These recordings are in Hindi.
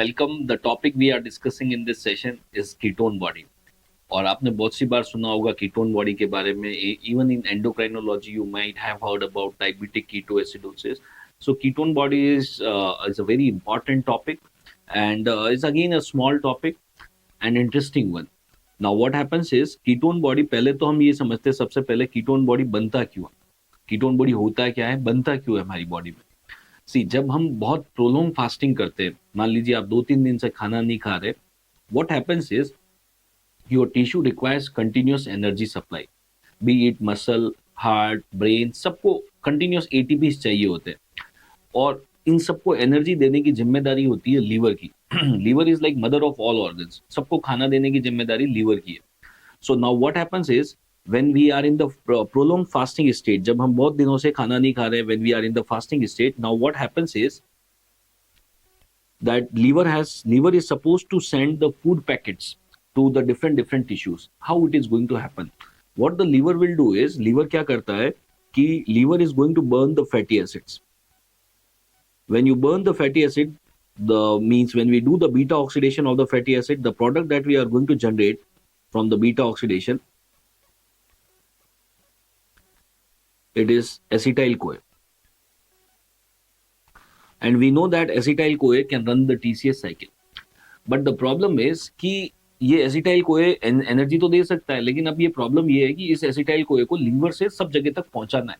welcome. The topic we are discussing in this session is ketone body. और आपने बहुत सी बार सुना होगा कीटोन बॉडी के बारे में. Even in endocrinology you might have heard about diabetic ketoacidosis. So ketone body is a very important topic, and is again a small topic and interesting one. Now what happens is ketone body, पहले तो हम ये समझते हैं सबसे पहले कीटोन बॉडी बनता क्यों है, कीटोन बॉडी होता है क्या है, बनता क्यों है हमारी बॉडी में. सी जब हम बहुत प्रोलोंग फास्टिंग करते हैं, मान लीजिए आप 2-3 दिन से खाना नहीं खा रहे, what happens is your tissue requires continuous energy supply, be it muscle, heart, brain, सबको continuous ATPs चाहिए होते हैं. और इन सबको एनर्जी देने की जिम्मेदारी होती है लीवर की. Liver is like mother of all organs. सबको खाना देने की जिम्मेदारी लीवर की है. So now what happens is when we are in the prolong fasting state, जब हम बहुत दिनों से खाना नहीं खा रहे, when we are in the fasting state, now what happens is that liver is supposed to send the food packets to the different tissues. How it is going to happen? What the liver will do is, liver क्या करता है कि liver is going to burn the fatty acids. When you burn the fatty acid, the means when we do the beta oxidation of the fatty acid, the product that we are going to generate from the beta oxidation, it is acetyl CoA. And we know that acetyl CoA can run the TCS cycle. But the problem is कि ये acetyl CoA एनर्जी तो दे सकता है, लेकिन अब ये प्रॉब्लम ये है कि इस acetyl CoA को लीवर से सब जगह तक पहुंचाना है.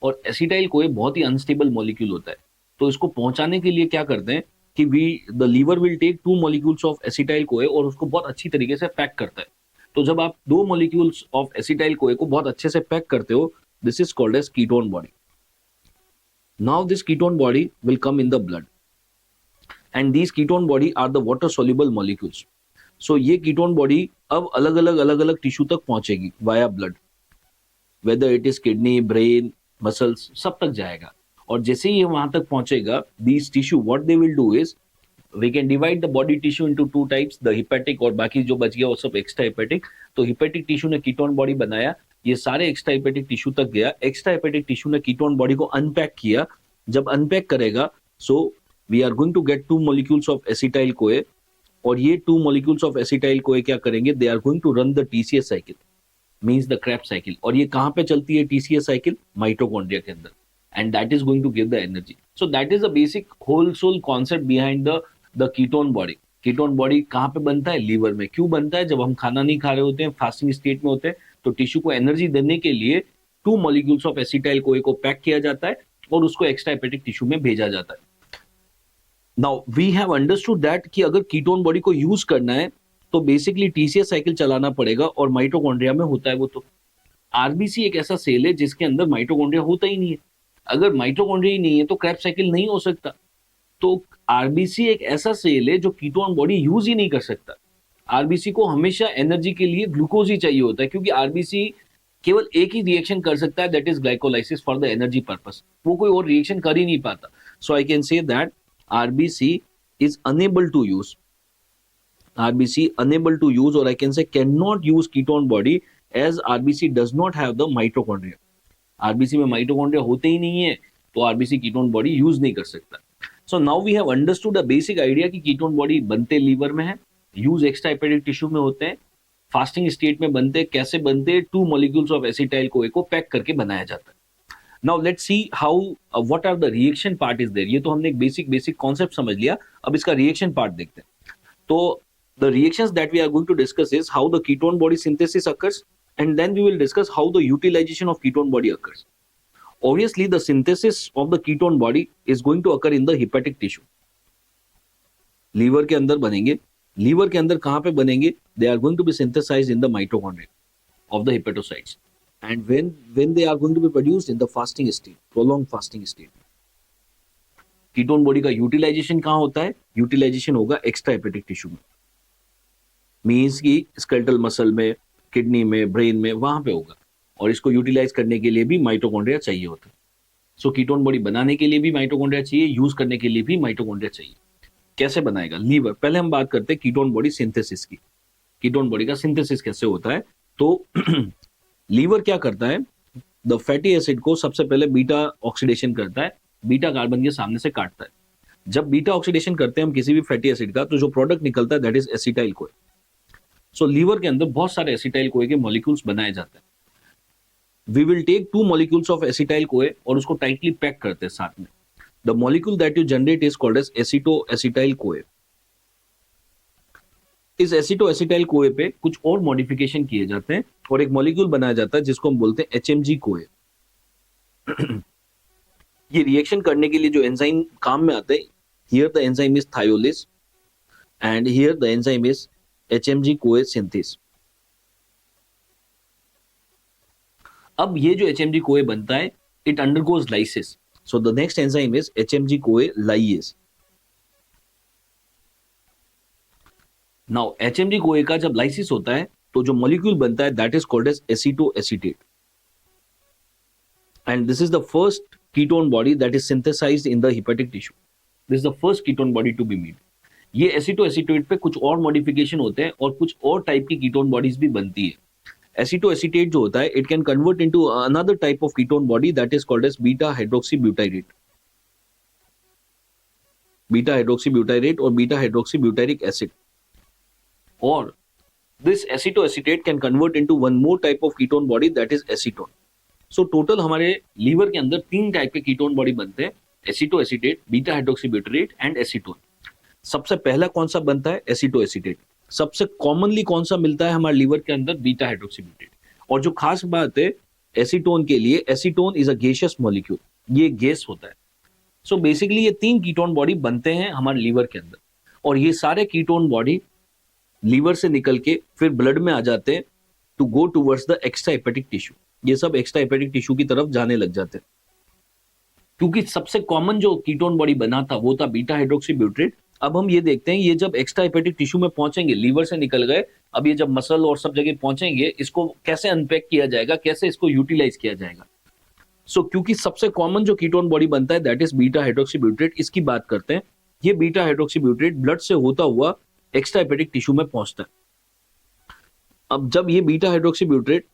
और acetyl CoA बहुत ही अनस्टेबल मॉलिक्यूल होता है, तो इसको पहुंचाने के लिए क्या करते हैं कि the liver will take 2 molecules of acetyl CoA और उसको बहुत अच्छी तरीके से पैक करता है. तो जब आप 2 मॉलिक्यूल्स ऑफ acetyl CoA को बहुत अच्छे से पैक करते हो, this is called as ketone body. Now this ketone body will come in the blood, and these ketone body are the water soluble molecules. So ये ketone body अब अलग अलग टिश्यू तक पहुंचेगी via blood, whether it is kidney, brain, muscles, सब तक जाएगा. और जैसे ही ये वहां तक पहुंचेगा, these tissue what they will do is we can divide the body tissue into 2 types, the hepatic और बाकी जो बच गया वो सब एक्स्ट्रा हेपेटिक. तो hepatic टिश्यू ने कीटोन बॉडी बनाया, ये सारे एक्स्ट्रा हेपेटिक टिश्यू तक गया. एक्स्ट्रा हेपेटिक टिश्यू ने कीटोन बॉडी को अनपैक किया. जब अनपैक करेगा, so we are going to get 2 molecules of acetyl CoA, और ये 2 मॉलिक्यूल्स ऑफ एसिटाइल कोए क्या करेंगे, they are going to run the TCS cycle, means the Krebs cycle. और ये कहां पे चलती है टीसीएस साइकिल? माइटोकॉन्ड्रिया के अंदर, and that is going to give the energy. So that is the basic whole sole concept behind the ketone body. Ketone body कहां पे बनता है? लीवर में. क्यों बनता है? जब हम खाना नहीं खा रहे होते हैं, फास्टिंग स्टेट में होते हैं, तो टिश्यू को एनर्जी देने के लिए 2 मॉलिक्यूल्स ऑफ एसिटाइल कोए को पैक किया जाता है और उसको एक्स्ट्रा हेपेटिक टिश्यू में भेजा जाता है. Now we have understood that कि अगर कीटोन बॉडी को यूज करना है तो बेसिकली टीसीएस साइकिल चलाना पड़ेगा, और माइटोकॉन्ड्रिया में होता है वो. तो आरबीसी एक ऐसा सेल है जिसके अंदर माइटोकॉन्ड्रिया होता ही नहीं है. अगर माइटोकॉन्ड्रिया ही नहीं है तो क्रेब्स साइकिल नहीं हो सकता. तो आरबीसी एक ऐसा सेल है जो कीटोन बॉडी यूज ही नहीं कर सकता. आरबीसी को हमेशा एनर्जी के लिए ग्लूकोज ही चाहिए होता है, क्योंकि आरबीसी केवल एक ही रिएक्शन कर सकता है, that is glycolysis for the energy purpose. वो कोई और रिएक्शन कर ही नहीं पाता. So I can say that RBC is unable to use, RBC unable to use, और I can say can not use ketone body as RBC does not have the mitochondria. RBC में माइटोकॉन्ड्रिया होते ही नहीं है, तो आरबीसी कीटोन बॉडी यूज नहीं कर सकता. So now we have understood the basic idea कि कीटोन बॉडी बनते लीवर में है, यूज एक्स्ट्रा हेपेटिक टिश्यू में होते हैं, फास्टिंग स्टेट में बनते. कैसे बनते? 2 मॉलिक्यूल्स ऑफ एसिटाइल कोए को पैक करके बनाया जाता है. Now let's see how what are the reaction part is there. ये तो हमने एक बेसिक कॉन्सेप्ट समझ लिया, अब इसका रिएक्शन पार्ट देखते हैं. तो the reactions that we are going to discuss is how the ketone body synthesis occurs, and then we will discuss how the utilisation of ketone body occurs. Obviously the synthesis of the ketone body is going to occur in the hepatic tissue. Liver के अंदर बनेंगे. लीवर के अंदर कहां पे बनेंगे? They are going to be synthesized in the mitochondria of the hepatocytes, and when they are going to be produced in the fasting state, prolonged fasting state. Ketone body का यूटिलाइजेशन कहां होता है? यूटिलाइजेशन होगा एक्स्ट्रा हेपेटिक टिश्यू में, मींस की स्केलेटल मसल में, किडनी में, ब्रेन में, वहां पे होगा. और इसको यूटिलाइज करने के लिए भी माइटोकॉन्ड्रिया चाहिए होता है. सो कीटोन बॉडी बनाने के लिए भी माइटोकॉन्ड्रिया चाहिए, यूज करने के लिए भी माइटोकॉन्ड्रिया चाहिए. कैसे बनाएगा? लीवर. पहले हम बात करते हैं कीटोन बॉडी सिंथेसिस की. कीटोन बॉडी का सिंथेसिस कैसे होता है? तो लीवर क्या करता है? द फैटी एसिड को सबसे पहले बीटा ऑक्सीडेशन करता है, बीटा कार्बन के सामने से काटता है. जब बीटा ऑक्सीडेशन करते हैं हम किसी भी फैटी एसिड का, तो जो प्रोडक्ट निकलता है that is acetyl CoA. So liver के अंदर बहुत सारे एसिटाइल कोए के मॉलिक्यूल्स बनाए जाते हैं। We will take 2 molecules of acetyl CoA और उसको टाइटली पैक करते हैं साथ में। The molecule that you generate is called as acetoacetyl CoA. इस एसिटो एसिटाइल कोए पे कुछ और मॉडिफिकेशन किए जाते हैं और एक मॉलिक्यूल बनाया जाता है जिसको हम बोलते हैं HMG कोए। ये रिएक्शन करने के लिए जो एंजाइम काम में आते हैं, here the enzyme is thiolase and here the enzyme is HMG CoA synthase. अब ये जो HMG कोए बनता है, it undergoes lysis, so the next enzyme is HMG CoA lyase. Now HMG CoA का जब लाइसिस होता है तो जो मॉलिक्यूल बनता है that is called as acetoacetate, and this is the first ketone body that is synthesized in the hepatic tissue. This is the first ketone body to be made. ये एसीटो एसीटेट पे कुछ और मॉडिफिकेशन होते हैं और कुछ और टाइप की कीटोन बॉडीज भी बनती है। एसीटो एसीटेट जो होता है it can convert into another type of ketone body that is called as beta hydroxy butyrate. Beta hydroxy butyrate और बीटा हाइड्रोक्सी ब्यूटाइरिक एसिड, और this acetoacetate can convert into one more type of ketone body that is acetone. So total हमारे लीवर के अंदर 3 टाइप के कीटोन बॉडी बनते हैं, एसिटोएसिटेट, बीटा हाइड्रोक्सीब्यूटारेट एंड एसीटोन। सबसे पहला कौन सा बनता है? एसिटोएसिटेट। सबसे कॉमनली कौन सा मिलता है हमारे लीवर के अंदर? बीटा हाइड्रोक्सीब्यूटारेट। और जो खास बात है एसीटोन के लिए, acetone is a gaseous molecule, ये गैस होता है। सो बेसिकली ये 3 कीटोन बॉडी बनते हैं हमारे लीवर के अंदर, और ये सारे कीटोन बॉडी लीवर से निकल के फिर ब्लड में आ जाते हैं to go towards the extra hepatic tissue. ये सब एक्स्ट्रा हेपेटिक टिश्यू की तरफ जाने लग जाते हैं, क्योंकि सबसे कॉमन जो कीटोन बॉडी बना था वो था बीटा हाइड्रोक्सीब्यूटारेट। अब हम ये देखते हैं ये जब एक्स्ट्रा हेपेटिक टिश्यू में पहुंचेंगे, लीवर से निकल गए, अब ये जब मसल और सब जगह पहुंचेंगे, इसको कैसे अनपैक किया जाएगा, कैसे इसको यूटिलाइज किया जाएगा। सो क्योंकि सबसे कॉमन जो कीटोन बॉडी बनता है दैट इज बीटा हाइड्रोक्सीब्यूटारेट, इसकी बात करते हैं। ये बीटा हाइड्रोक्सीब्यूटारेट ब्लड से होता हुआ एक्स्ट्रा हेपेटिक टिश्यू में पहुंचता है। अब जब ये बीटा हाइड्रोक्सीब्यूटारेट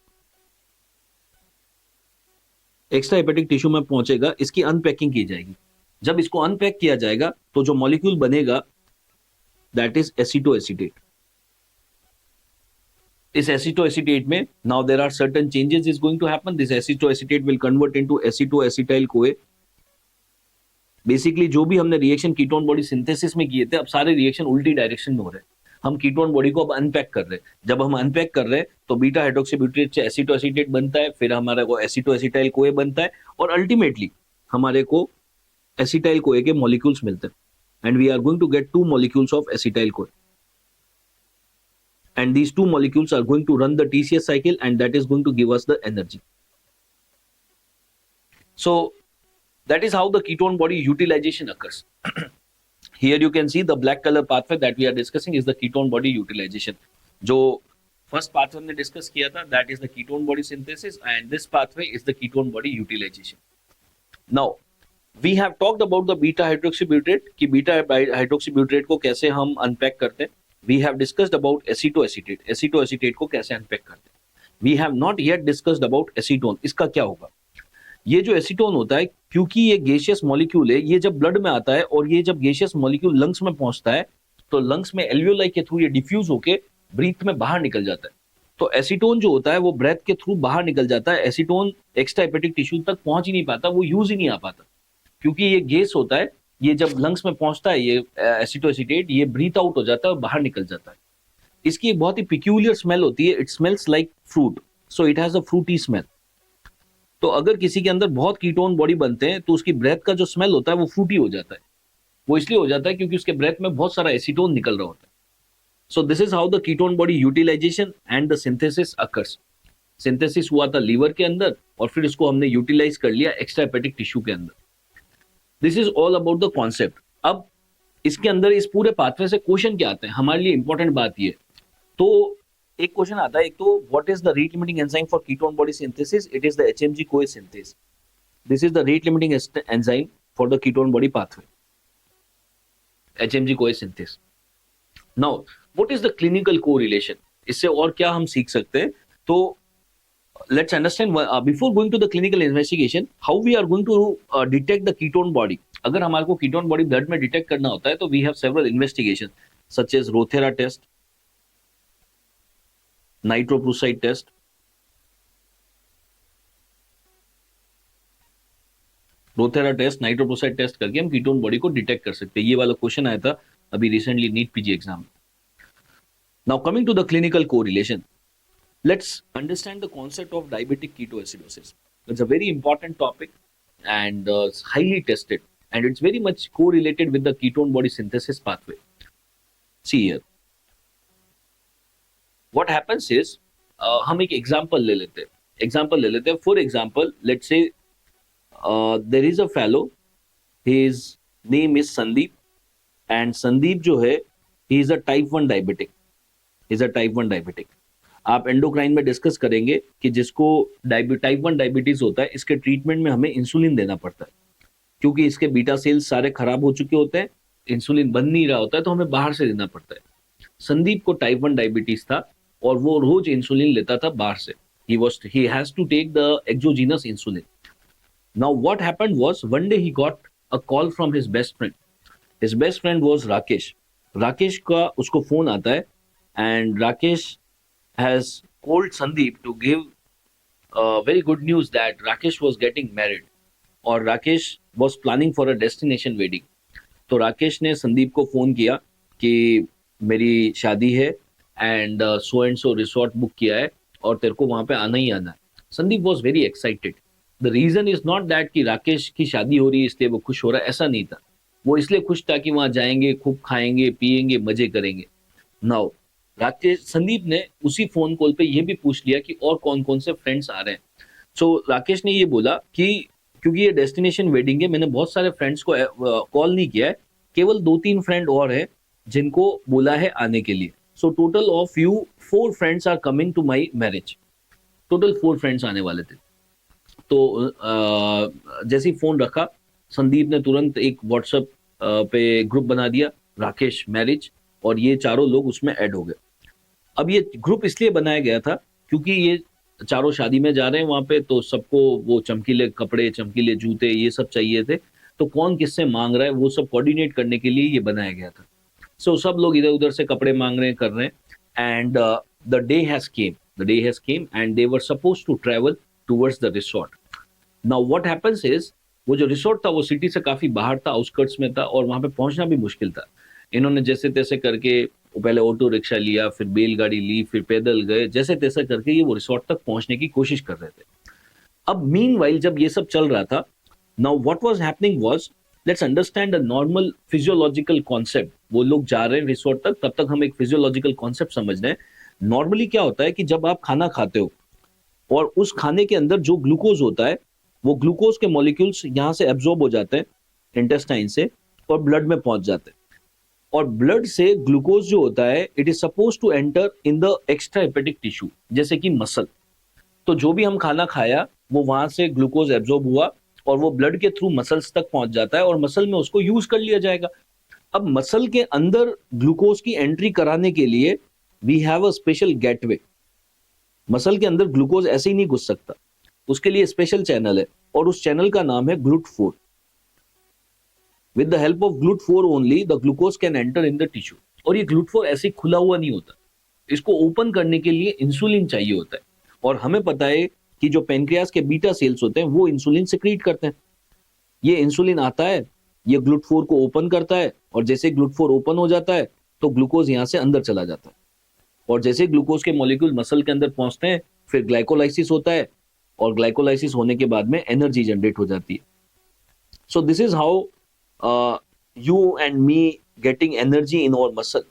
एक्स्ट्रा हेपेटिक टिश्यू में पहुंचेगा, इसकी अनपैकिंग की जाएगी। जब इसको अनपैक किया जाएगा तो जो मॉलिक्यूल बनेगा दैट इज एसिटोएसिटेट। इस एसिटोएसिटेट में now there are certain changes is going to happen. This acetoacetate will convert into acetoacetyl CoA. Basically जो भी हमने रिएक्शन कीटोन बॉडी सिंथेसिस में किए थे, अब सारे रिएक्शन उल्टी डायरेक्शन में हो रहे हैं। हम कीटोन बॉडी को अब अनपैक कर रहे हैं। जब हम अनपैक कर रहे हैं तो बीटा हाइड्रोक्सीब्यूटारेट से एसिटोएसिटेट बनता है, फिर हमारे को एसिटोएसिटाइल कोए बनता है, और अल्टीमेटली हमारे को एसिटाइल कोए के मॉलिक्यूल्स मिलते हैं। And we are going to get 2 molecules of acetyl CoA, and these 2 molecules are going to run the TCS cycle, and that is going to give us the energy. So that is how the ketone body utilization occurs. Here you can see the black color pathway that we are discussing is the ketone body utilization. जो first pathway हमने discuss किया था that is the ketone body synthesis, and this pathway is the ketone body utilization. Now we have talked about the beta hydroxybutyrate कि beta hydroxybutyrate को कैसे हम unpack करते हैं. We have discussed about acetoacetate. acetoacetate को कैसे unpack करते हैं. We have not yet discussed about acetone. इसका क्या होगा? ये जो एसीटोन होता है, क्योंकि ये गैसियस मॉलिक्यूल है, ये जब ब्लड में आता है और ये जब गैसियस मॉलिक्यूल लंग्स में पहुंचता है तो लंग्स में एल्वियोलाई के थ्रू ये डिफ्यूज होके ब्रीथ में बाहर निकल जाता है। तो एसीटोन जो होता है वो ब्रेथ के थ्रू बाहर निकल जाता है। एसीटोन एक्स्ट्रा हेपेटिक टिश्यू तक पहुंच ही नहीं पाता, वो यूज ही नहीं आ पाता, क्योंकि ये गैस होता है। ये जब लंग्स में पहुंचता है ये एसिटोएसिटेट, ये ब्रीथ आउट हो जाता है और बाहर निकल जाता है। इसकी एक बहुत ही पिक्यूलियर स्मेल होती है, it smells like fruit, so it has a Frooti smell. तो अगर किसी के अंदर बहुत कीटोन बॉडी बनते हैं तो उसकी ब्रेथ का जो स्मेल होता है वो फ्रूटी हो जाता है। वो इसलिए हो जाता है क्योंकि उसके ब्रेथ में बहुत सारा एसीटोन निकल रहा होता है। So this is how the ketone body utilization and the synthesis occurs. Synthesis हुआ था लीवर के अंदर और फिर इसको हमने यूटिलाइज कर लिया एक्स्ट्रा हेपेटिक टिश्यू के अंदर। This is all about the concept. अब इसके अंदर इस पूरे पाथवे से क्वेश्चन क्या आते हैं, हमारे लिए इंपॉर्टेंट बात ये, तो एक क्वेश्चन आता है, एक तो what is the rate limiting enzyme for ketone body synthesis? It is the HMG CoA synthase. This is the rate limiting enzyme for the ketone body pathway, HMG CoA synthase. Now what is the clinical correlation? इससे और क्या हम सीख सकते हैं? तो let's understand before going to the clinical investigation how we are going to detect the ketone body. अगर हमारे को कीटोन बॉडी ब्लड में डिटेक्ट करना होता है तो we have several investigation such as Rothera test, nitroprusside test, Rothera test, nitroprusside test करके हम कीटोन बॉडी को डिटेक्ट कर सकते हैं। ये वाला क्वेश्चन आया था अभी रिसेंटली नीट पीजी एग्जाम में। Now coming to the clinical correlation, let's understand the concept of diabetic ketoacidosis. It's a very important topic and it's highly tested, and it's very much correlated with the ketone body synthesis pathway. See here, what happens is हम एक example ले लेते हैं। For example, let's say there is a fellow, his name is Sandeep, and Sandeep जो है he is a type 1 diabetic। आप एंडोक्राइन में डिस्कस करेंगे कि जिसको टाइप 1 डायबिटीज होता है, इसके ट्रीटमेंट में हमें इंसुलिन देना पड़ता है, क्योंकि इसके बीटा सेल्स सारे खराब हो चुके होते हैं, इंसुलिन बन नहीं रहा होता है, तो हमें बाहर से देना पड़ता है। संदीप को टाइप 1 डायबिटीज था और वो रोज इंसुलिन लेता था बाहर से। he has to take the exogenous insulin. Now what happened was, one day he got a call from his best friend. His best friend was Rakesh का उसको फोन आता है, and Rakesh has called Sandeep to give very good news that Rakesh was getting married और Rakesh was planning for a destination wedding. तो राकेश ने संदीप को फोन किया कि मेरी शादी है एंड सो रिसोर्ट बुक किया है और तेरे को वहां पे आना ही आना है। Sandeep was very excited. The reason is not that कि राकेश की शादी हो रही है इसलिए वो खुश हो रहा है, ऐसा नहीं था। वो इसलिए खुश था कि वहां जाएंगे, खूब खाएंगे पिएंगे, मजे करेंगे। नाउ राकेश संदीप ने उसी फोन कॉल पे ये भी पूछ लिया कि और कौन कौन से फ्रेंड्स आ रहे हैं। सो राकेश ने ये बोला कि क्योंकि ये डेस्टिनेशन वेडिंग है, मैंने बहुत सारे फ्रेंड्स को कॉल नहीं किया है, केवल 2-3 फ्रेंड और है जिनको बोला है आने के लिए। So total of you 4 friends are coming to my marriage. Total 4 friends आने वाले थे। तो जैसे ही फोन रखा, संदीप ने तुरंत एक व्हाट्सएप पे ग्रुप बना दिया, राकेश मैरिज, और ये चारों लोग उसमें ऐड हो गए। अब ये ग्रुप इसलिए बनाया गया था क्योंकि ये चारों शादी में जा रहे हैं वहां पे, तो सबको वो चमकीले कपड़े, चमकीले जूते, ये सब चाहिए थे। तो कौन किससे मांग रहा है वो सब कोऑर्डिनेट करने के लिए ये बनाया गया था। सो सब लोग इधर उधर से कपड़े मांग रहे हैं, कर रहे हैं। And the day has came and they were suppose to travel towards the resort. Now what happens is, वो जो रिसोर्ट था वो सिटी से काफी बाहर था, आउटस्कर्ट्स में था, और वहां पे पहुंचना भी मुश्किल था। इन्होंने जैसे तैसे करके पहले ऑटो रिक्शा लिया, फिर बैलगाड़ी ली, फिर पैदल गए, जैसे तैसे करके ये वो रिसोर्ट तक पहुंचने की कोशिश कर रहे थे। अब मीनवाइल जब ये सब चल रहा था, now what was happening was, let's understand a normal physiological concept. वो लोग जा रहे हैं रिसोर्ट तक, तब तक हम एक फिजियोलॉजिकल कॉन्सेप्ट समझ रहे हैं। नॉर्मली क्या होता है कि जब आप खाना खाते हो और उस खाने के अंदर जो ग्लूकोज होता है, वो ग्लूकोज के मॉलिक्यूल्स यहाँ से एब्जॉर्ब हो जाते हैं इंटेस्टाइन से और ब्लड में पहुंच जाते हैं। और ब्लड से ग्लूकोज जो होता है, it is suppose to enter in the extra hepatic tissue, जैसे कि मसल। तो जो भी हम खाना खाया वो वहां से ग्लूकोज एब्जॉर्ब हुआ और वो ब्लड के थ्रू मसल्स तक पहुंच जाता है और मसल में उसको यूज कर लिया जाएगा। अब मसल के अंदर ग्लूकोज की एंट्री कराने के लिए we have a special gateway. Muscle के अंदर ग्लूकोज ऐसे ही नहीं घुस सकता, उसके लिए स्पेशल चैनल है और उस चैनल का नाम है GLUT4। With the help of GLUT4 only the glucose can enter in the tissue। और ये GLUT4 ऐसे खुला हुआ नहीं होता, इसको ओपन करने के लिए इंसुलिन चाहिए होता है। और हमें पता है कि जो पेनक्रियास के बीटा सेल्स होते हैं वो इंसुलिन सिक्रीट करते हैं। ये इंसुलिन आता है, ये GLUT4 को ओपन करता है, और जैसे GLUT4 ओपन हो जाता है तो ग्लूकोज यहाँ से अंदर चला जाता है। और जैसे ग्लूकोज के मॉलिक्यूल मसल के अंदर पहुंचते हैं, फिर ग्लाइकोलाइसिस होता है, और ग्लाइकोलाइसिस होने के बाद में एनर्जी जनरेट हो जाती है। So this is how you and me getting energy in our muscle।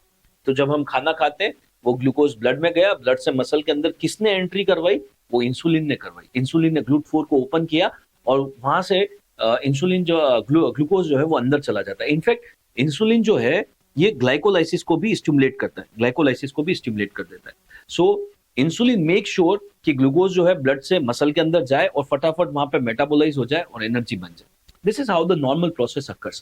तो जब हम खाना खाते हैं वो ग्लूकोज ब्लड में गया, ब्लड से मसल के अंदर किसने एंट्री करवाई, वो इंसुलिन ने करवाई। इंसुलिन ने GLUT4 को ओपन किया और वहां से इंसुलिन जो ग्लूकोज जो है वो अंदर चला जाता है। इनफैक्ट इंसुलिन जो है ये ग्लाइकोलाइसिस को भी स्टिमुलेट करता है, ग्लाइकोलाइसिस को भी स्टिमुलेट कर देता है। सो इंसुलिन मेक श्योर कि ग्लूकोज जो है ब्लड से मसल के अंदर जाए और फटाफट वहां पे मेटाबोलाइज हो जाए और एनर्जी बन जाए। This is how the normal process occurs.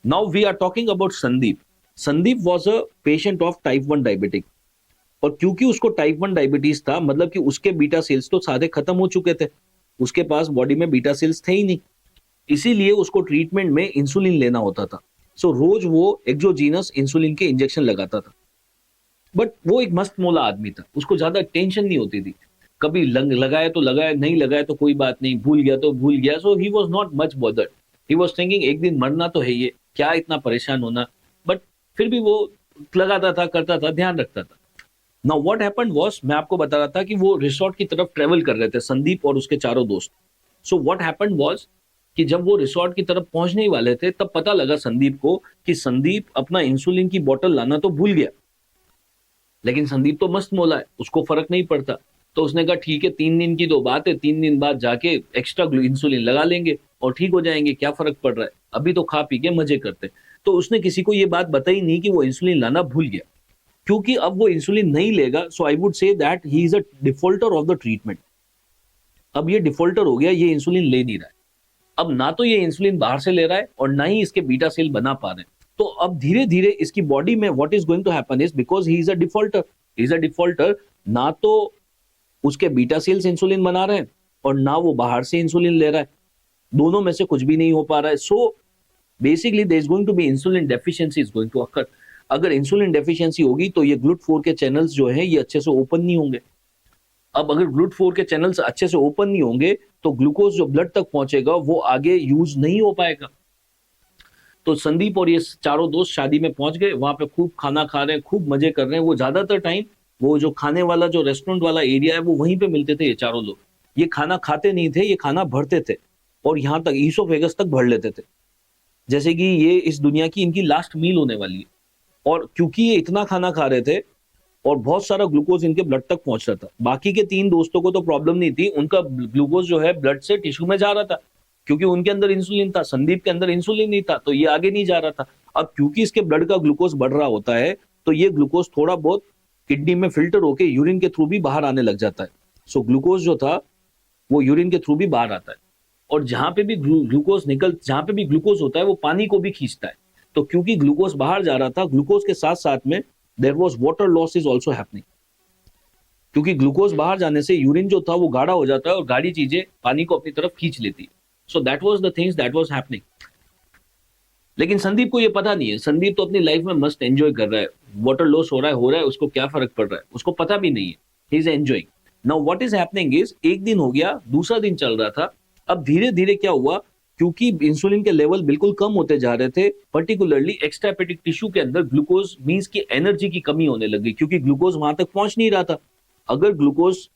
Now we are talking about Sandeep. Sandeep was a patient of type 1 diabetic। और क्योंकि उसको टाइप 1 डायबिटीज था, मतलब कि उसके बीटा सेल्स तो सारे खत्म हो चुके थे, उसके पास बॉडी में बीटा सेल्स थे ही नहीं। इसीलिए उसको ट्रीटमेंट में इंसुलिन लेना होता था। सो रोज वो एक्सोजीनस इंसुलिन के इंजेक्शन लगाता था। बट वो एक मस्त मोला आदमी था, उसको ज्यादा टेंशन नहीं होती थी। कभी लगाया तो लगाया, नहीं लगाया तो कोई बात नहीं, भूल गया तो भूल गया। So he was not much bothered. He was thinking एक दिन मरना तो है, ये क्या इतना परेशान होना। बट फिर भी वो लगाता था, करता था, ध्यान रखता था। नाउ व्हाट हैपेंड वाज, मैं आपको बता रहा था कि वो रिसोर्ट की तरफ ट्रेवल कर रहे थे, संदीप और उसके चारों दोस्त। सो व्हाट हैपेंड वाज कि जब वो रिसोर्ट की तरफ पहुंचने ही वाले थे, तब पता लगा संदीप को कि संदीप अपना इंसुलिन की बोतल लाना तो भूल गया। लेकिन संदीप तो मस्त मोला है, उसको फर्क नहीं पड़ता। तो उसने कहा ठीक है, 3 दिन की तो बात है, 3 दिन बाद जाके एक्स्ट्रा इंसुलिन लगा लेंगे और ठीक हो जाएंगे, क्या फर्क पड़ रहा है, अभी तो खा पी के मजे करते। तो उसने किसी को ये बात बताई नहीं कि वो इंसुलिन लाना भूल गया, क्योंकि अब वो इंसुलिन नहीं लेगा। So I would say that he is a defaulter of the treatment. अब ये डिफॉल्टर हो गया, ये इंसुलिन ले नहीं रहा है। अब ना तो ये इंसुलिन बाहर से ले रहा है और ना ही इसके बीटा सेल बना पा रहे हैं। तो अब धीरे धीरे इसकी बॉडी में what is going to happen is, because he is a defaulter, ना तो उसके बीटा सेल्स इंसुलिन बना रहे हैं और ना वो बाहर से इंसुलिन ले रहा है, दोनों में से कुछ भी नहीं हो पा रहा है। So basically there is going to be insulin deficiency is going to occur. अगर इंसुलिन डेफिशिएंसी होगी तो ये GLUT4 के चैनल्स जो है ये अच्छे से ओपन नहीं होंगे। अब अगर GLUT4 के चैनल्स अच्छे से ओपन नहीं होंगे तो ग्लूकोज जो ब्लड तक पहुंचेगा वो आगे यूज नहीं हो पाएगा। तो संदीप और ये चारों दोस्त शादी में पहुंच गए, वहां पे खूब खाना खा रहे हैं, खूब मजे कर रहे हैं। वो ज्यादातर टाइम वो जो खाने वाला जो रेस्टोरेंट वाला एरिया है वो वहीं पे मिलते थे ये चारों लोग। ये खाना खाते नहीं थे, ये खाना भरते थे और यहाँ तक ईसोफेगस तक भर लेते थे, जैसे कि ये इस दुनिया की इनकी लास्ट मील होने वाली है। और क्योंकि ये इतना खाना खा रहे थे और बहुत सारा ग्लूकोज इनके ब्लड तक पहुंच रहा था, बाकी के 3 दोस्तों को तो प्रॉब्लम नहीं थी, उनका ग्लूकोज जो है ब्लड से टिश्यू में जा रहा था, क्योंकि उनके अंदर इंसुलिन था, संदीप के अंदर इंसुलिन नहीं था, तो ये आगे नहीं जा रहा था। अब क्योंकि इसके ब्लड का ग्लूकोज बढ़ रहा होता है, तो ये ग्लूकोज थोड़ा बहुत किडनी में फिल्टर होकर यूरिन के थ्रू भी बाहर आने लग जाता है। सो ग्लूकोज जो था वो यूरिन के थ्रू भी बाहर आता है। और जहां पे भी जहां पे भी ग्लूकोज होता है वो पानी को भी खींचता है। तो क्योंकि ग्लूकोज बाहर जा रहा था, ग्लूकोज के साथ साथ में there was water loss is also happening, क्योंकि ग्लूकोज बाहर जाने से यूरिन जो था वो गाढ़ा हो जाता है और गाढ़ी चीजें पानी को अपनी तरफ खींच लेती है। So that was the things that was happening. लेकिन संदीप को ये पता नहीं है, संदीप तो अपनी लाइफ में मस्त एंजॉय कर रहा है, वाटर लॉस हो रहा है, उसको क्या फर्क पड़ रहा है, उसको पता भी नहीं है, he is enjoying. Now what is happening is, एक दिन हो गया, दूसरा दिन चल रहा था। अब धीरे धीरे क्या हुआ, क्योंकि इंसुलिन के लेवल बिल्कुल कम होते जा रहे थे, पर्टिकुलरली एक्स्ट्राहेपेटिक टिश्यू के अंदर ग्लूकोज मींस की एनर्जी की कमी होने लगी, क्योंकि ग्लूकोज वहां तक पहुंच नहीं रहा था। अगर ग्लूकोज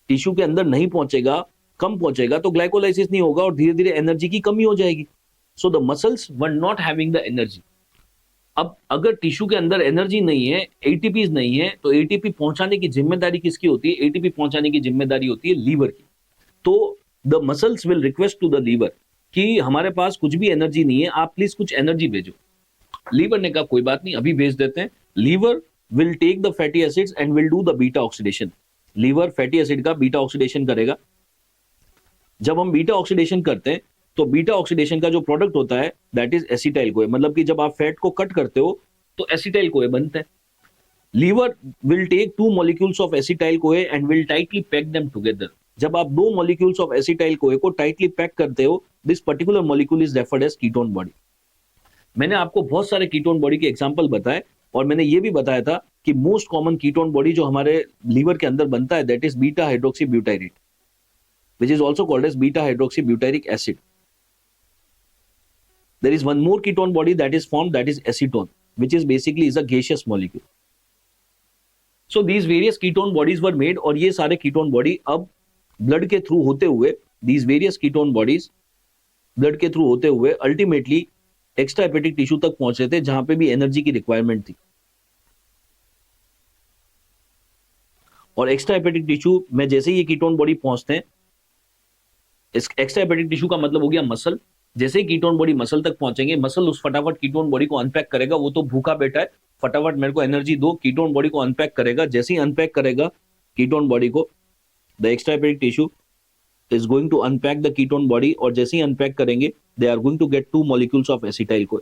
टिश्यू के अंदर नहीं पहुंचेगा, कम पहुंचेगा, तो ग्लाइकोलाइसिस नहीं होगा और धीरे धीरे एनर्जी की कमी हो जाएगी। So the muscles were not having the energy. अब अगर टिश्यू के अंदर एनर्जी नहीं है, एटीपीज नहीं है, तो एटीपी पहुंचाने की जिम्मेदारी किसकी होती है, एटीपी पहुंचाने की जिम्मेदारी होती है लीवर की। तो the muscles will request to the liver कि हमारे पास कुछ भी एनर्जी नहीं है, आप प्लीज कुछ एनर्जी भेजो। लीवर ने कहा कोई बात नहीं, अभी भेज देते हैं। Liver will take the fatty acids and will do the beta oxidation. Liver fatty acid का बीटा ऑक्सीडेशन करेगा। जब हम बीटा ऑक्सीडेशन करते हैं तो बीटा ऑक्सीडेशन का जो प्रोडक्ट होता है दैट इज एसिटाइल कोए, मतलब कि जब आप फैट को कट करते हो तो एसिटाइल कोए बनते हैं। Liver will take 2 molecules of acetyl CoA and will tightly pack them together. जब आप 2 मॉलिक्यूल्स ऑफ एसिटाइल कोए को टाइटली पैक करते हो, this particular molecule is referred as ketone body. मैंने आपको बहुत सारे कीटोन बॉडी के एग्जांपल बताए और मैंने ये भी बताया था कि मोस्ट कॉमन कीटोन बॉडी जो हमारे लीवर के अंदर बनता है that is beta hydroxy butyrate, which is also called as beta hydroxybutyric acid. There is one more ketone body that is formed, that is acetone, which is basically is a gaseous molecule. So these various ketone bodies were made और ये सारे ketone body अब blood के through होते हुए, these various ketone bodies blood के through होते हुए ultimately extrahepatic tissue तक पहुंच रहे थे जहां पे भी एनर्जी की रिक्वायरमेंट थी। और एक्स्ट्राहेपेटिक टिश्यू में जैसे ही ये कीटोन बॉडी पहुंचते हैं, एक्स्ट्राहेपेटिक टिश्यू का मतलब हो गया मसल, जैसे ही कीटोन बॉडी मसल तक पहुंचेंगे, मसल उस फटाफट कीटोन बॉडी को अनपैक करेगा, वो तो भूखा बैठा है, फटाफट मेरे को एनर्जी दो, कीटोन बॉडी को अनपैक करेगा। जैसे ही अनपैक करेगा कीटोन बॉडी को, the extrahepatic tissue is going to unpack the ketone body, और जैसे ही अनपैक करेंगे they are going to get 2 molecules of acetyl CoA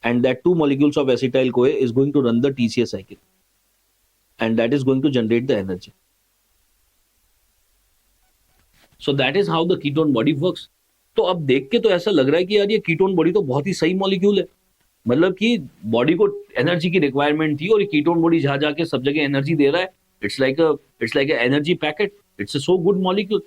and that 2 molecules of acetyl CoA is going to run the TCS cycle and that is going to generate the energy. So that is how the ketone body works. तो अब देख के तो ऐसा लग रहा है कि यार ये कीटोन बॉडी तो बहुत ही सही मॉलिक्यूल है, मतलब कि बॉडी को एनर्जी की रिक्वायरमेंट थी और ये कीटोन बॉडी जा जाके सब जगह एनर्जी दे रहा है. It's like a energy packet. It's a so good molecule.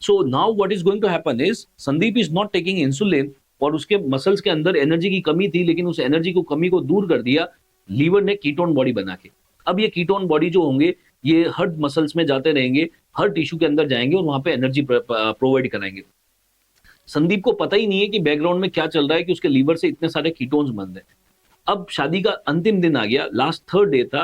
So now what is going to happen is Sandeep is not taking insulin, और उसके मसल्स के अंदर एनर्जी की कमी थी, लेकिन उस एनर्जी को कमी को दूर कर दिया लीवर ने कीटोन बॉडी बना के. अब ये कीटोन बॉडी जो होंगे ये हर मसल्स में जाते रहेंगे, हर टिश्यू के अंदर जाएंगे और वहां पे एनर्जी प्रोवाइड कराएंगे. संदीप को पता ही नहीं है कि बैकग्राउंड में क्या चल रहा है कि उसके लीवर से इतने सारे कीटोन्स बन रहे. अब शादी का अंतिम दिन आ गया, लास्ट थर्ड डे था.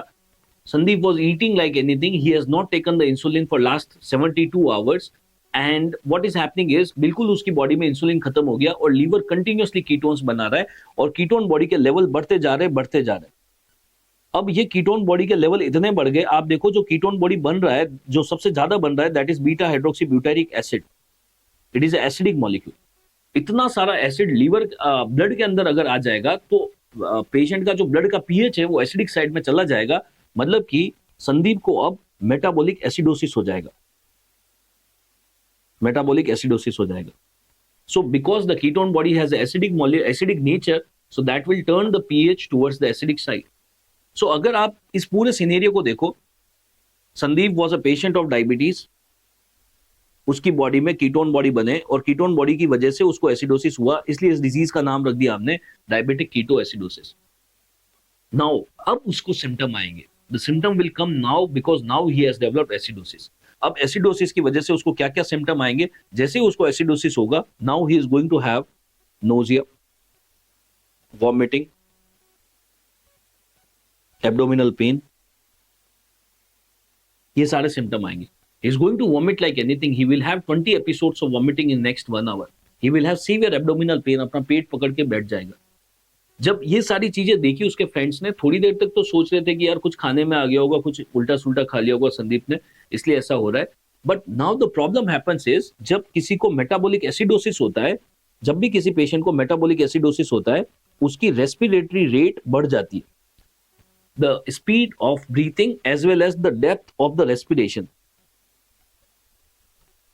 Sandeep was eating like anything, he has not taken the insulin for last 72 hours. And what is happening is बिल्कुल उसकी बॉडी में इंसुलिन खत्म हो गया और लीवर कंटिन्यूअसली कीटोन्स बना रहा है और कीटोन बॉडी के लेवल बढ़ते जा रहे हैं. अब ये कीटोन बॉडी के लेवल इतने बढ़ गए, आप देखो जो कीटोन बॉडी बन रहा है, जो सबसे ज्यादा बन रहा है, that is beta hydroxy butyric acid. It is acidic molecule. इतना सारा एसिड लीवर ब्लड के अंदर अगर आ जाएगा तो पेशेंट का जो ब्लड का पीएच है वो एसिडिक साइड में चला जाएगा. मतलब कि संदीप को अब मेटाबॉलिक एसिडोसिस हो जाएगा. मेटाबॉलिक एसिडोसिस हो जाएगा. So because the ketone body has acidic nature, so that will turn the pH towards the acidic side. सो अगर आप इस पूरे सिनेरियो को देखो, Sandeep was a patient of diabetes, उसकी बॉडी में कीटोन बॉडी बने और कीटोन बॉडी की वजह से उसको एसिडोसिस हुआ, इसलिए इस डिजीज का नाम रख दिया हमने डायबिटिक कीटो एसिडोसिस. नाउ अब उसको सिम्टम आएंगे. The symptom will come now because now he has developed acidosis. अब एसिडोसिस की वजह से उसको क्या क्या सिम्टम आएंगे, जैसे ही उसको एसिडोसिस होगा, now he is going to have nausea, vomiting, abdominal pain, ये सारे सिम्टम आएंगे. He is going to vomit like anything. He will have 20 episodes of vomiting in next 1 hour. He will have severe abdominal pain. अपना पेट पकड़ के बैठ जाएगा. जब ये सारी चीजें देखी उसके फ्रेंड्स ने, थोड़ी देर तक तो सोच रहे थे कि यार कुछ खाने में आ गया होगा, कुछ उल्टा सुल्टा खा लिया होगा संदीप ने, इसलिए ऐसा हो रहा है. But now the problem happens is, जब किसी को मेटाबॉलिक एसिडोसिस होता है, जब भी किसी पेशेंट को मेटाबॉलिक एसिडोसिस होता है, उसकी रेस्पिरेटरी रेट बढ़ जाती है. The speed of breathing as well as the depth of the respiration.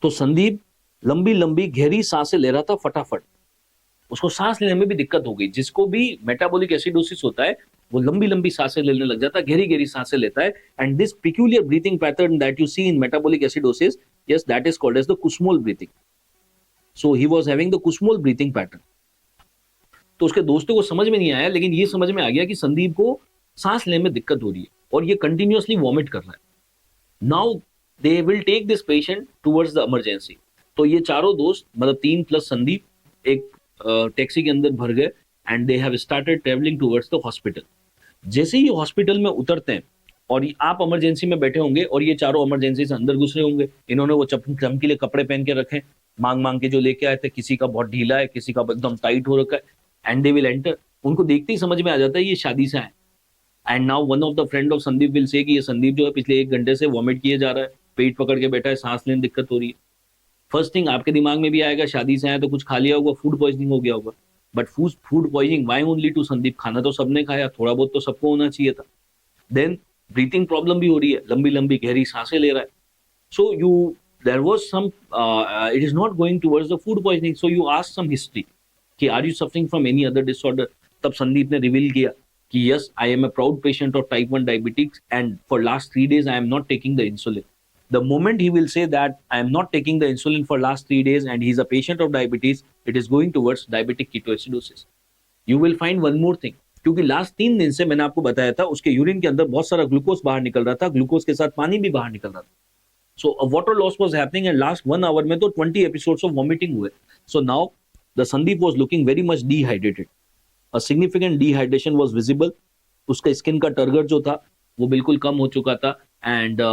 तो संदीप लंबी लंबी गहरी सांसें ले रहा था फटाफट. उसको सांस लेने में भी दिक्कत हो गई. जिसको भी मेटाबॉलिक एसिडोसिस होता है वो लंबी लंबी सांसें लेने लग जाता है, गहरी गहरी सांसें लेता है. And this peculiar breathing pattern that you see in metabolic acidosis, yes, that is called as the Kussmaul breathing. So he was having the Kussmaul breathing pattern. तो उसके दोस्तों को समझ में नहीं आया, लेकिन ये समझ में आ गया कि संदीप को सांस लेने में दिक्कत हो रही है और ये कंटिन्यूअसली वॉमिट कर रहा है. Now they will take this patient towards the emergency. तो ये चारों दोस्त, मतलब 3 प्लस संदीप, एक टैक्सी के अंदर भर गए and they have started travelling towards the hospital. जैसे ही हॉस्पिटल में उतरते हैं और आप इमरजेंसी में बैठे होंगे और ये चारों इमरजेंसी से अंदर घुस रहे होंगे. इन्होंने वो चमकीले कपड़े पहन के रखे, मांग मांग के जो लेके आए थे. किसी का बहुत ढीला है, किसी का एकदम टाइट हो रखा है. And they will enter. उनको देखते ही समझ में आ जाता है ये शादी से आए. And now one of the friend of Sandeep will say कि ये संदीप जो है पिछले 1 घंटे से वॉमिट किए जा रहा है, पेट पकड़ के बैठा है, सांस लेने में दिक्कत हो रही है. फर्स्ट थिंग आपके दिमाग में भी आएगा, शादी से आया तो कुछ खा लिया होगा, फूड पॉइजनिंग हो गया होगा. But food poisoning why only to Sandeep? खाना तो सबने खाया, थोड़ा बहुत तो सबको होना चाहिए था. देन ब्रीथिंग प्रॉब्लम भी हो रही है, लंबी लंबी गहरी सांसें ले रहा है. So there was some, it is not going towards the food poisoning. So you ask some history कि are you suffering from any other disorder. तब संदीप ने रिवील किया कि yes, I am a proud patient of type 1 diabetics and for last 3 days I am not taking the insulin. The moment he will say that I am not taking the insulin for last 3 days and he is a patient of diabetes, it is going towards diabetic ketoacidosis. You will find one more thing. क्योंकि लास्ट 3 दिन से मैंने आपको बताया था उसके यूरिन के अंदर बहुत सारा ग्लूकोज बाहर निकल रहा था, ग्लूकोज के साथ पानी भी बाहर निकल रहा था. So a water loss was happening and last 1 hour में तो 20 episodes of vomiting हुए. So now the Sandeep was looking very much dehydrated. A significant dehydration was visible. उसका स्किन का टर्गर जो था वो बिल्कुल कम हो चुका था and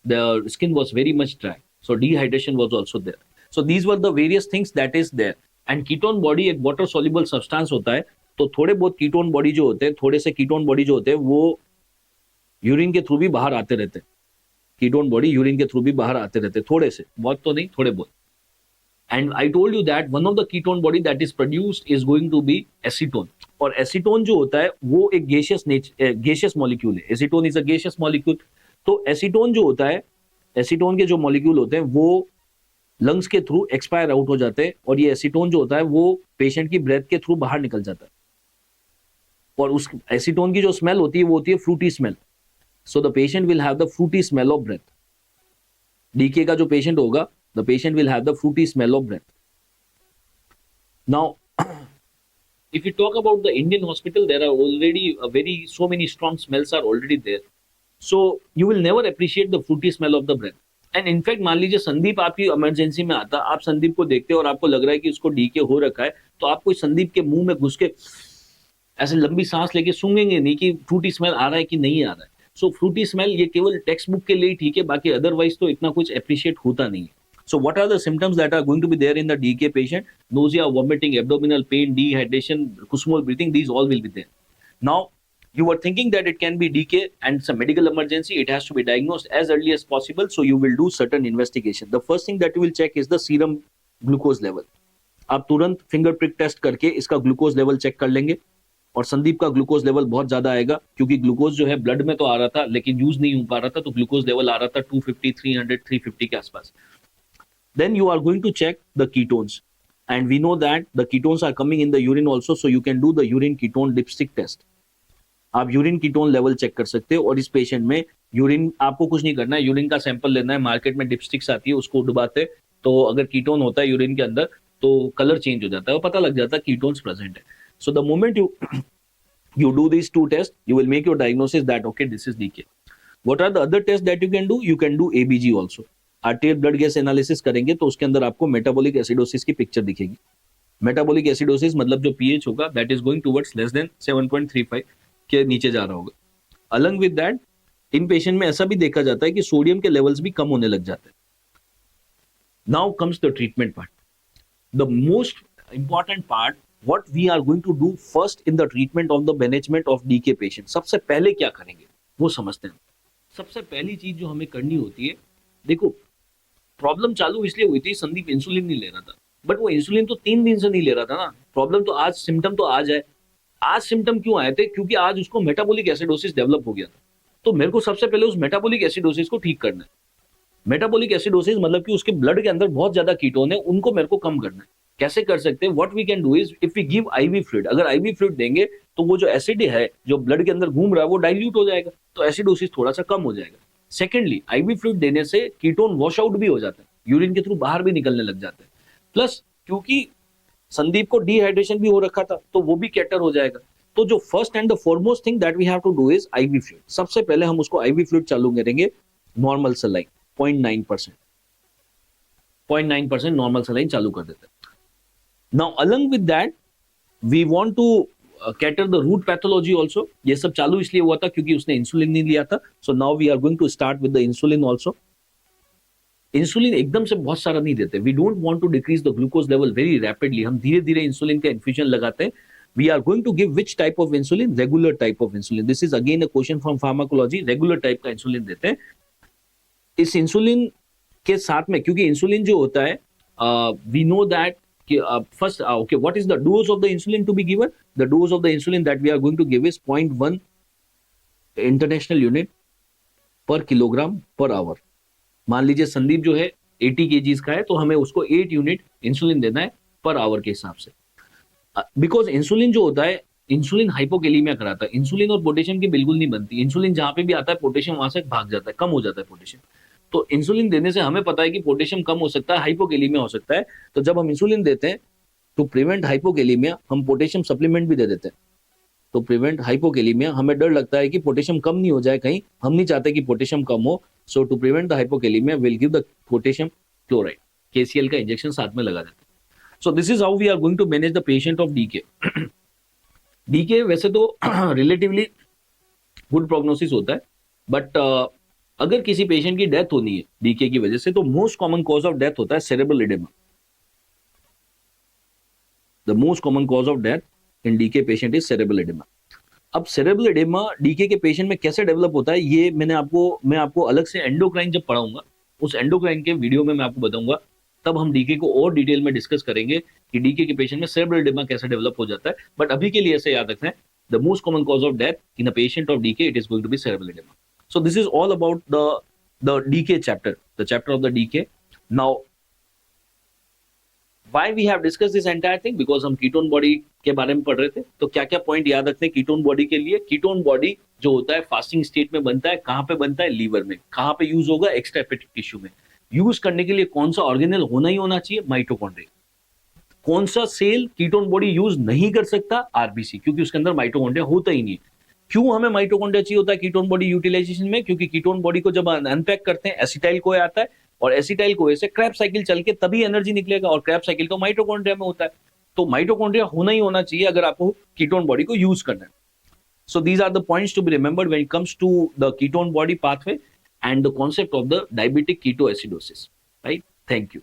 the skin was very much dry. So dehydration was also there. So these were the various things that is there. And ketone body एक water soluble substance होता है. तो थोड़े बहुत कीटोन बॉडी जो होते हैं, थोड़े से कीटोन बॉडी जो होते हैं वो यूरिन के थ्रू भी बाहर आते रहते हैं. कीटोन बॉडी यूरिन के थ्रू भी बाहर आते रहते हैं, थोड़े से, बहुत तो नहीं, थोड़े बहुत. And I told you that one of the ketone body that is produced is going to be acetone. और एसीटोन जो होता है वो एक गैसियस मॉलिक्यूल है. Acetone is a gaseous molecule. तो एसीटोन जो होता है, एसीटोन के जो मॉलिक्यूल होते हैं वो लंग्स के थ्रू एक्सपायर आउट हो जाते हैं और ये एसीटोन जो होता है वो पेशेंट की ब्रेथ के थ्रू बाहर निकल जाता है और उस एसीटोन की जो स्मेल होती है वो होती है fruity smell. So the patient will have the fruity smell of breath. DK का जो पेशेंट होगा, the patient will have the fruity smell of breath. Now if you talk about the Indian hospital, there are already so many strong smells are already there. So you will never appreciate the fruity smell of the breath. And in fact, मान लीजिए संदीप आपकी इमरजेंसी में आता, आप संदीप को देखते हो और आपको लग रहा है कि उसको डीके हो रखा है, तो आप कोई संदीप के मुंह में घुस के ऐसे लंबी सांस लेके सूंघेंगे नहीं कि फ्रूटी स्मेल आ रहा है कि नहीं आ रहा है. सो फ्रूटी स्मेल ये केवल टेक्स्ट बुक के लिए ठीक है, बाकी अदरवाइज तो इतना कुछ अप्रिशिएट होता नहीं है. So what are the symptoms that are going to be there in the DK patient? Nausea, vomiting, abdominal pain, dehydration, kusumal breathing, these all will be there. Now, you were thinking that it can be DK and it's a medical emergency. It has to be diagnosed as early as possible. So you will do certain investigation. The first thing that you will check is the serum glucose level. आप तुरंत फिंगर प्रिक टेस्ट करके इसका ग्लूकोज लेवल चेक कर लेंगे और संदीप का ग्लूकोज लेवल बहुत ज्यादा आएगा क्योंकि ग्लूकोज जो है ब्लड में तो आ रहा था लेकिन यूज नहीं हो पा रहा था, तो ग्लूकोज लेवल आ रहा था 250, 300, 350 के आसपास. Then you are going to check the ketones, and we know that the ketones are coming in the urine also, so you can do the urine ketone dipstick test. आप यूरिन कीटोन लेवल चेक कर सकते हो और इस पेशेंट में यूरिन आपको कुछ नहीं करना है, यूरिन का सैंपल लेना है. मार्केट में डिपस्टिक्स आती है, उसको डुबाते तो अगर कीटोन होता है यूरिन के अंदर तो कलर चेंज हो जाता है और पता लग जाता है कीटोन्स प्रेजेंट है. So the moment you do these two tests, you will make your diagnosis that okay, this is DK. What are the other tests that you can do? You can do ABG also. आर्टियल blood gas analysis करेंगे तो उसके अंदर आपको मेटाबॉलिक एसिडोसिस की पिक्चर दिखेगी. मेटाबॉलिक एसिडोसिस मतलब जो पीएच होगा that is going towards less than 7.35 के नीचे जा रहा होगा. Alang with that in patient में ऐसा भी देखा जाता है कि सोडियम के लेवल्स भी कम होने लग जाते हैं. Now comes the treatment part, the most important part. What we are going to do first in the treatment of the management of DK patient. सबसे पहले क्या करेंगे वो समझते हैं. सबसे पहली चीज जो हमें करनी होती है, देखो प्रॉब्लम चालू इसलिए हुई थी संदीप इंसुलिन नहीं ले रहा था, बट वो इंसुलिन तो 3 दिन से नहीं ले रहा था ना. प्रॉब्लम तो आज, सिम्टम तो आज है. आज सिम्टम क्यों आए थे? क्योंकि आज उसको मेटाबॉलिक एसिडोसिस डेवलप हो गया था. तो मेरे को सबसे पहले उस मेटाबॉलिक एसिडोसिस को ठीक करना है. मेटाबॉलिक एसिडोसिस मतलब कि उसके ब्लड के अंदर बहुत ज्यादा कीटोन है, उनको मेरे को कम करना है. कैसे कर सकते हैं? What we can do is if we give IV fluid. अगर आईवी फ्लूइड देंगे तो वो जो एसिड है जो ब्लड के अंदर घूम रहा है वो डाइल्यूट हो जाएगा, तो एसिडोसिस थोड़ा सा कम हो जाएगा. सेकेंडली आईवी फ्लूइड देने से कीटोन वॉश आउट भी हो जाता है, यूरिन के थ्रू बाहर भी निकलने लग जाते हैं. प्लस क्योंकि संदीप को डिहाइड्रेशन भी हो रखा था तो वो भी कैटर हो जाएगा. तो जो first and the foremost thing that we have to do is IV fluid. सबसे पहले हम उसको आईवी फ्लूइड चालू करेंगे. नॉर्मल सलाइन 0.9%, 0.9% नॉर्मल सलाइन चालू कर देते हैं. Now along with that we want to cater the root pathology also. ये सब चालू इसलिए हुआ था क्योंकि उसने इंसुलिन नहीं लिया था. So now we are going to start with the insulin also. Insulin एकदम से बहुत सारा नहीं देते. We don't want to decrease the glucose level very rapidly. हम धीरे धीरे इंसुलिन का इन्फ्यूजन लगाते हैं. We are going to give which type of insulin? Regular type of insulin. This is again a question from pharmacology. Regular type का इंसुलिन देते हैं. इस इंसुलिन के साथ में, क्योंकि इंसुलिन जो होता है we know that first okay, what is the dose of the insulin to be given? The dose of the insulin that we are going to give is 0.1 international unit per kilogram per hour. मान लीजिए संदीप जो है 80 kgs का है तो हमें उसको 8 यूनिट इंसुलिन देना है पर आवर के हिसाब से. बिकॉज इंसुलिन जो होता है, इंसुलिन हाइपोकेलीमिया कराता है. इंसुलिन और पोटेशियम की बिल्कुल नहीं बनती. इंसुलिन जहां पे भी आता है पोटेशियम वहां से भाग जाता है, कम हो जाता है पोटेशियम. तो इंसुलिन देने से हमें पता है कि पोटेशियम कम हो सकता है, हाइपोकेलीमिया हो सकता है. तो जब हम इंसुलिन देते हैं टू प्रिवेंट हाइपोकेलीमिया हम पोटेशियम सप्लीमेंट भी दे देते हैं. तो प्रिवेंट हाइपोकेलीमिया, हमें डर लगता है कि पोटेशियम कम नहीं हो जाए कहीं, हम नहीं चाहते कि पोटेशियम कम हो. So to prevent the hypokalemia will give the potassium chloride, KCl का इंजेक्शन साथ में लगा देते हैं. So this is how we are going to manage the patient of DK. DK वैसे तो रिलेटिवली गुड प्रोग्नोसिस होता है, बट अगर किसी पेशेंट की डेथ होनी है डीके की वजह से तो most common cause of death होता है cerebral oedema. The most common cause of death in DK patient is cerebral oedema. अब सेरेब्रल एडेमा डीके के पेशेंट में कैसे डेवलप होता है ये मैं आपको अलग से एंडोक्राइन जब पढ़ाऊंगा, उस एंडोक्राइन के वीडियो में मैं आपको बताऊंगा. तब हम डीके को और डिटेल में डिस्कस करेंगे कि डीके के पेशेंट में सेरेब्रल एडेमा कैसे डेवलप हो जाता है. बट अभी के लिए ऐसे याद रखना है, the most common cause of death in a patient of DK it is going to be cerebral oedema. So this is all about the DK chapter, the chapter of the DK. Now why we have discuss this entire thing, because हम कीटोन बॉडी के बारे में पढ़ रहे थे। तो क्या क्या पॉइंट याद रखते हैं कीटोन बॉडी के लिए? कीटोन बॉडी जो होता है फास्टिंग स्टेट में बनता है। कहां पे बनता है? लीवर में। कहां पे यूज होगा? एक्स्ट्रा हेपेटिक टिश्यू में। यूज करने के लिए कौन सा ऑर्गेनल होना ही होना चाहिए? माइटोकॉन्ड्रिया। कौन सा सेल कीटोन बॉडी यूज नहीं कर सकता? आरबीसी, क्योंकि उसके अंदर माइटोकॉन्ड्रिया होता ही नहीं। क्यों हमें माइटोकॉन्ड्रिया चाहिए होता है कीटोन बॉडी यूटिलाइजेशन में? क्योंकि कीटोन बॉडी को जब अनपैक करते हैं एसिटाइल कोए आता है, और एसिटाइल कोए से क्रैब साइकिल चल के तभी एनर्जी निकलेगा, और क्रैब साइकिल तो माइटोकॉन्ड्रिया में होता है। तो माइटोकॉन्ड्रिया होना ही होना चाहिए अगर आपको कीटोन बॉडी को यूज करना है। So these are the points to be remembered when it comes to the ketone body pathway and the concept of the diabetic ketoacidosis, right? Thank you.